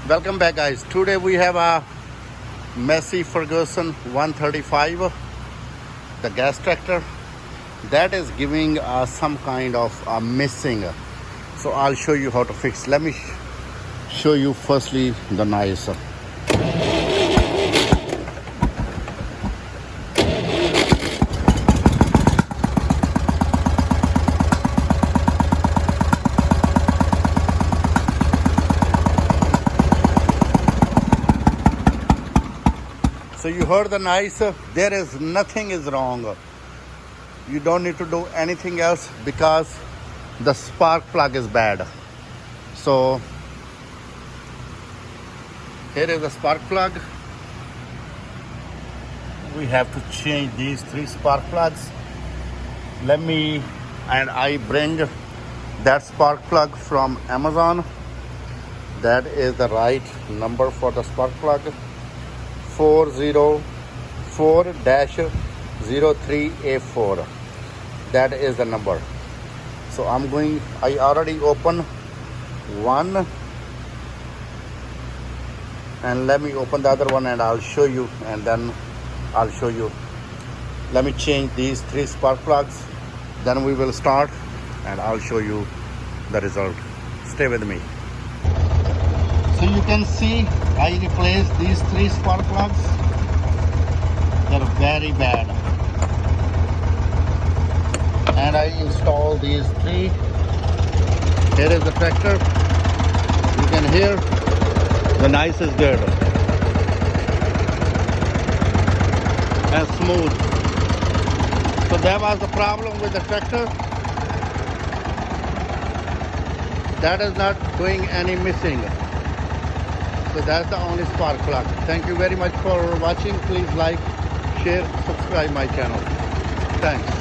Welcome back, guys. Today we have a Massey Ferguson 135, the gas tractor that is giving some kind of missing. So I'll show you how to fix. Let me show you firstly the noise. So you heard the noise. There is nothing is wrong. You don't need to do anything else because the spark plug is bad. So here is the spark plug. We have to change these 3 spark plugs. I bring that spark plug from Amazon. That is the right number for the spark plug. 404-03A4. That is the number. So I already open one, and let me open the other one and I'll show you, and then I'll show you. Let me change these 3 spark plugs, then we will start and I'll show you the result. Stay with me. So you can see I replaced these 3 spark plugs. They're very bad. And I installed these 3. Here is the tractor. You can hear the noise is good and smooth. So that was the problem with the tractor. That is not doing any missing. So that's the only spark plug. Thank you very much for watching. Please like, share, subscribe my channel. Thanks.